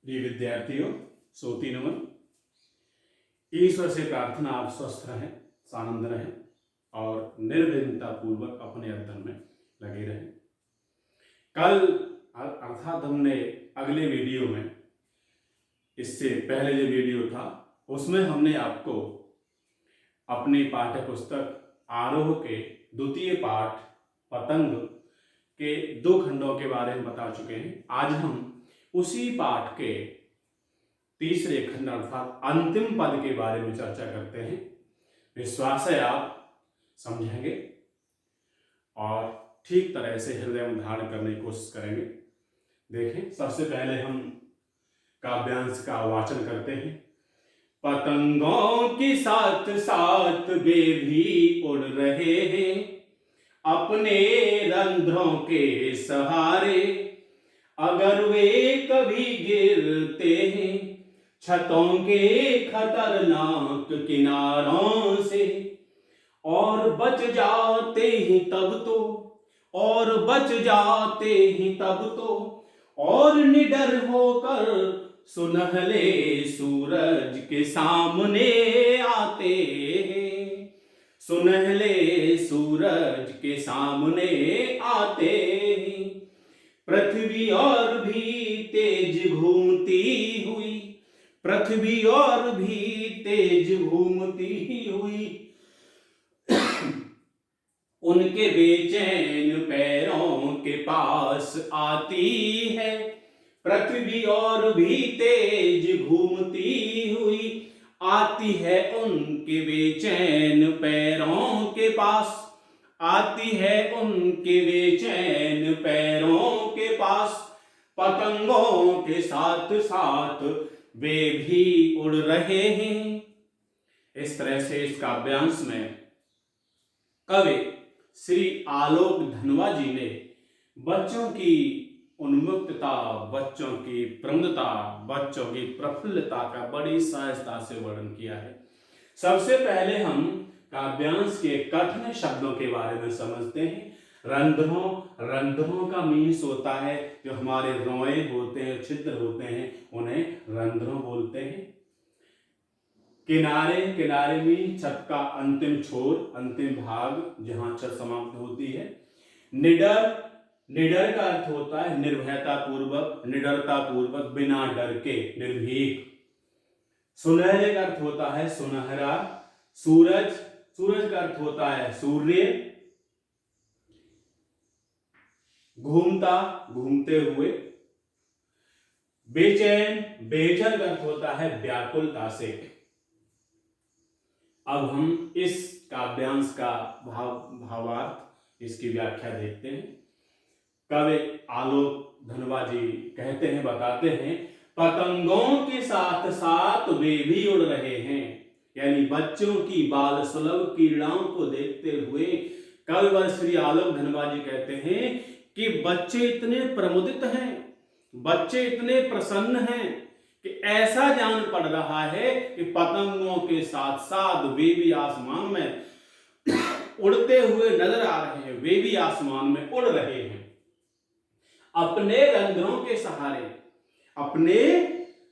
प्रिय विद्यार्थियों, सोती नमन। ईश्वर से प्रार्थना आप स्वस्थ रहें, सानंद रहें और निर्विघ्नता पूर्वक अपने अध्ययन में लगे रहें। कल अर्थात हमने अगले वीडियो में, इससे पहले जो वीडियो था उसमें हमने आपको अपनी पाठ्य पुस्तक आरोह के द्वितीय पाठ पतंग के 2 खंडों के बारे में बता चुके हैं। आज हम उसी पाठ के तीसरे खंड अर्थात अंतिम पद के बारे में चर्चा करते हैं। विश्वास है आप समझेंगे और ठीक तरह से हृदय में धारण करने की कोशिश करेंगे। देखें, सबसे पहले हम काव्यांश का वाचन करते हैं। पतंगों की साथ साथ वे भी उड़ रहे हैं अपने रंध्रों के सहारे, अगर वे कभी गिरते हैं छतों के खतरनाक किनारों से, और बच जाते हैं तब तो, और बच जाते हैं तब तो, और निडर होकर सुनहले सूरज के सामने आते हैं, सुनहले सूरज के सामने आते हैं। पृथ्वी और भी तेज घूमती हुई, पृथ्वी और भी तेज घूमती हुई उनके बेचैन पैरों के पास आती है। पृथ्वी और भी तेज घूमती हुई आती है उनके बेचैन पैरों के पास, आती है उनके बेचैन पैरों के पास। पतंगों के साथ साथ वे भी उड़ रहे हैं। इस तरह से इस काव्यांश में कवि श्री आलोक धनवा जी ने बच्चों की उन्मुक्तता, बच्चों की प्रमुदता, बच्चों की प्रफुल्लता का बड़ी सहजता से वर्णन किया है। सबसे पहले हम काव्यांश के कठिन शब्दों के बारे में समझते हैं। रंध्रों, रंध्रों का मीन्स होता है जो हमारे रोए होते हैं, छिद्र होते हैं, उन्हें रंध्रों बोलते हैं। किनारे, किनारे में छत का अंतिम छोर, अंतिम भाग जहां छत समाप्त होती है। निडर, निडर का अर्थ होता है निर्भयता पूर्वक, निडरता पूर्वक, बिना डर के, निर्भीक। सुनहरे का अर्थ होता है सुनहरा। सूरज, सूरज का अर्थ होता है सूर्य। घूमता, घूमते हुए। बेचैन, बेचैन का अर्थ होता है व्याकुलता से। अब हम इस काव्यांश का भावार्थ, इसकी व्याख्या देखते हैं। कवि आलोक धनवा जी कहते हैं, बताते हैं, पतंगों के साथ साथ वे भी उड़ रहे हैं। यानी बच्चों की बाल सुलभ क्रीड़ाओं को देखते हुए कविवर श्री आलोक धनवा जी कहते हैं कि बच्चे इतने प्रमुदित हैं, बच्चे इतने प्रसन्न हैं कि ऐसा जान पड़ रहा है कि पतंगों के साथ साथ वे भी आसमान में उड़ते हुए नजर आ रहे हैं, वे भी आसमान में उड़ रहे हैं अपने रंध्रों के सहारे, अपने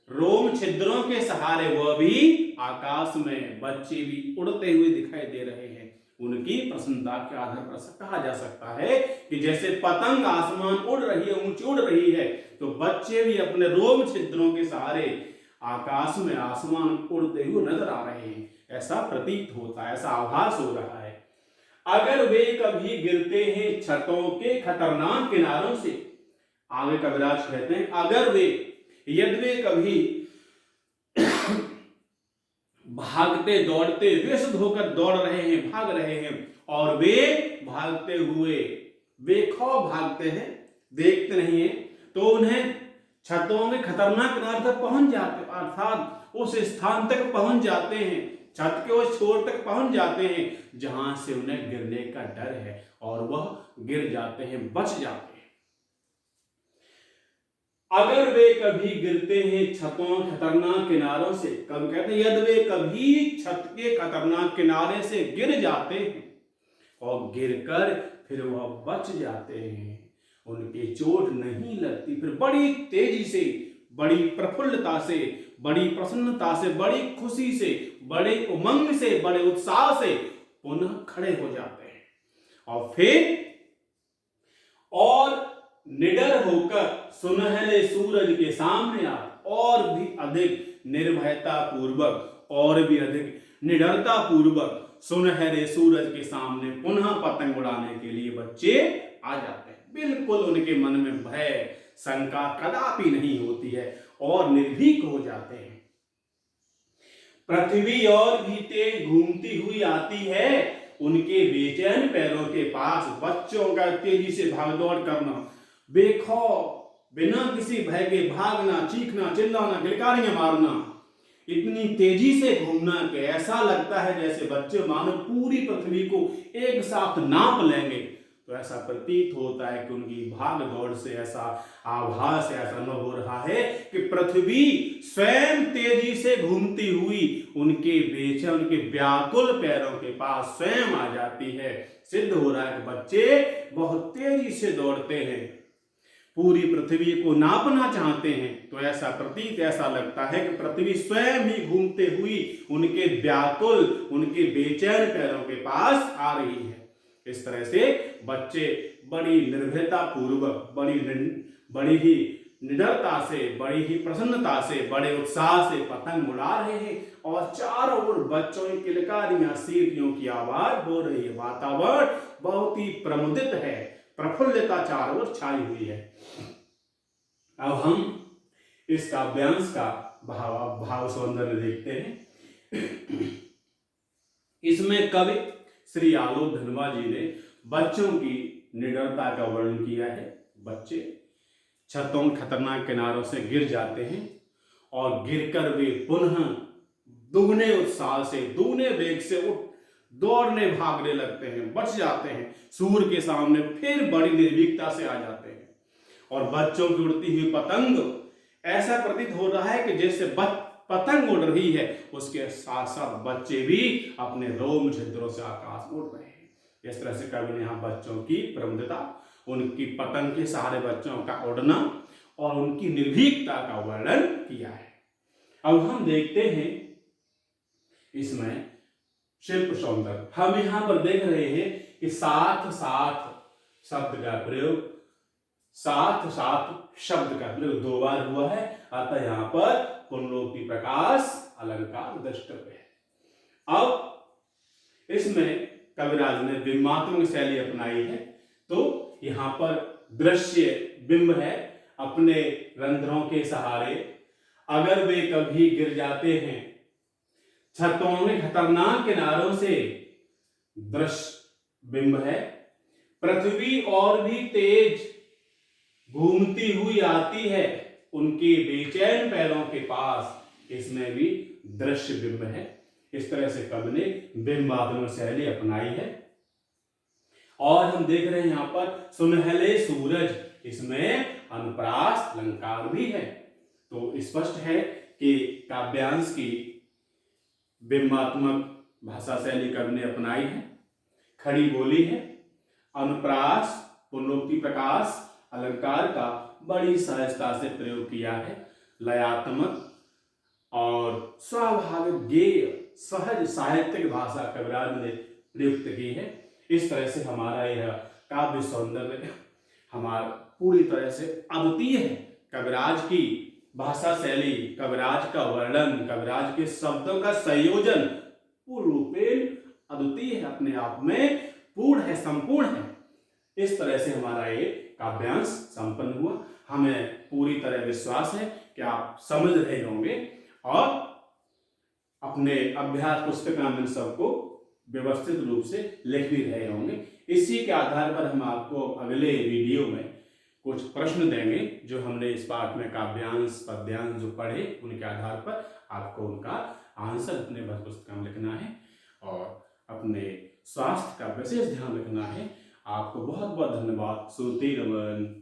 रोम छिद्रों के सहारे। वह भी आकाश में बच्चे भी उड़ते हुए दिखाई दे रहे हैं। उनकी प्रसन्नता के आधार पर कहा जा सकता है कि जैसे पतंग आसमान उड़ रही है, ऊंची उड़ रही है, तो बच्चे भी अपने रोम छिद्रों के सहारे आकाश में, आसमान उड़ते हुए नजर आ रहे हैं। ऐसा प्रतीत होता है, ऐसा आभास हो रहा है। अगर वे कभी गिरते हैं छतों के खतरनाक किनारों से, आगे कविराज कहते हैं, अगर वे, यदि वे कभी भागते दौड़ते व्यस्त होकर दौड़ रहे हैं, भाग रहे हैं, और वे भागते हुए बेखौफ भागते हैं, देखते नहीं है, तो उन्हें छतों में खतरनाक किनारे तक पहुंच जाते, अर्थात उस स्थान तक पहुंच जाते हैं, छत के उस छोर तक पहुंच जाते हैं जहां से उन्हें गिरने का डर है, और वह गिर जाते हैं, बच जाते हैं। अगर वे कभी गिरते हैं छतों खतरनाक किनारों से, कब कहते हैं, यदि वे कभी छत के खतरनाक किनारे से गिर जाते हैं और गिरकर फिर वह बच जाते हैं, उनकी चोट नहीं लगती, फिर बड़ी तेजी से बड़ी प्रफुल्लता से, बड़ी प्रसन्नता से, बड़ी खुशी से, बड़े उमंग से, बड़े उत्साह से पुनः खड़े हो जाते हैं और फिर और निडर होकर सुनहरे सूरज के सामने आते, और भी अधिक निर्भयता पूर्वक, और भी अधिक निडरता पूर्वक सुनहरे सूरज के सामने पुनः पतंग उड़ाने के लिए बच्चे आ जाते हैं। बिल्कुल उनके मन में भय शंका कदापि नहीं होती है और निर्भीक हो जाते हैं। पृथ्वी और भी तेज घूमती हुई आती है, उनके बेचैन पैरों के पास बच्चों का तेजी से भागदौड़ करना, बेखौफ बिना किसी भय के भागना, चीखना, चिल्लाना, गिलकारियां मारना, इतनी तेजी से घूमना कि ऐसा लगता है जैसे बच्चे मानो पूरी पृथ्वी को एक साथ नाप लेंगे। तो ऐसा प्रतीत होता है कि उनकी भाग दौड़ से ऐसा आभास, ऐसा अनुभव हो रहा है कि पृथ्वी स्वयं तेजी से घूमती हुई उनके बेचैन, उनके व्याकुल पैरों के पास स्वयं आ जाती है। सिद्ध हो रहा है कि बच्चे बहुत तेजी से दौड़ते हैं, पूरी पृथ्वी को नापना चाहते हैं। तो ऐसा प्रतीत, ऐसा लगता है कि पृथ्वी स्वयं ही घूमते हुई उनके व्याकुल, उनके बेचैन पैरों के पास आ रही है। इस तरह से बच्चे बड़ी निर्भयता पूर्वक, बड़ी ही निडरता से, बड़ी ही प्रसन्नता से, बड़े उत्साह से पतंग उड़ा रहे हैं और चारों ओर बच्चों की किलकारियां, सीटियों की आवाज हो रही है। वातावरण बहुत ही प्रमुदित है, प्रफुल्लता चारों ओर छाई हुई है। अब हम इस काव्यांश का भाव सौंदर्य देखते हैं। इसमें कवि श्री आलोक धनवा जी ने बच्चों की निडरता का वर्णन किया है। बच्चे छतों खतरनाक किनारों से गिर जाते हैं और गिरकर वे पुनः दुगने उत्साह से, दुगने वेग से उठ दौड़ने, भागने लगते हैं, बच जाते हैं, सूर्य के सामने फिर बड़ी निर्भीकता से आ जाते हैं। और बच्चों की उड़ती हुई पतंग ऐसा प्रतीत हो रहा है कि जैसे पतंग उड़ रही है, उसके साथ साथ बच्चे भी अपने रोम छिद्रों से आकाश में उड़ रहे हैं। इस तरह से कवि ने यहाँ बच्चों की प्रमुखता, उनकी पतंग के सहारे बच्चों का उड़ना और उनकी निर्भीकता का वर्णन किया है। अब हम देखते हैं इसमें शिल्प सौंदर्य। हम यहाँ पर देख रहे हैं कि साथ साथ शब्द का प्रयोग, साथ साथ शब्द का प्रयोग 2 बार हुआ है, अतः यहाँ पर पुनरोक्ति प्रकाश अलंकार द्रष्टव्य है। अब इसमें कविराज ने बिंबात्मक शैली अपनाई है। तो यहाँ पर दृश्य बिंब है, अपने रंध्रों के सहारे अगर वे कभी गिर जाते हैं छतों में खतरनाक किनारों से, दृश्य बिंब है। पृथ्वी और भी तेज घूमती हुई आती है उनके बेचैन पैरों के पास, इसमें भी दृश्य बिंब है। इस तरह से कवि ने बिंबात्मक शैली अपनाई है। और हम देख रहे हैं यहाँ पर सुनहले सूरज, इसमें अनुप्रास अलंकार भी है। तो स्पष्ट है कि काव्यांश की बिंबात्मक भाषा शैली कवि ने अपनाई है, खड़ी बोली है, अनुप्रास, पुनरोक्ति प्रकाश अलंकार का बड़ी सहजता से प्रयोग किया है। लयात्मक और स्वाभाविक गेय सहज साहित्यिक भाषा कविराज ने प्रयुक्त की है। इस तरह से हमारा यह काव्य सौंदर्य हमारा पूरी तरह से अद्वितीय है। कविराज की भाषा शैली, कविराज का वर्णन, कविराज के शब्दों का संयोजन पूर्ण रूपेण अद्वितीय है, अपने आप में पूर्ण है, संपूर्ण है। इस तरह से हमारा ये काव्यांश संपन्न हुआ। हमें पूरी तरह विश्वास है कि आप समझ रहे होंगे और अपने अभ्यास पुस्तिका में सबको व्यवस्थित रूप से लिख भी रहे होंगे। इसी के आधार पर हम आपको अगले वीडियो में कुछ प्रश्न देंगे जो हमने इस पाठ में काव्यांश, पद्यांश जो पढ़े, उनके आधार पर आपको उनका आंसर अपने पुस्तक में लिखना है और अपने स्वास्थ्य का विशेष ध्यान रखना है। आपको बहुत बहुत धन्यवाद। सुरती रमन।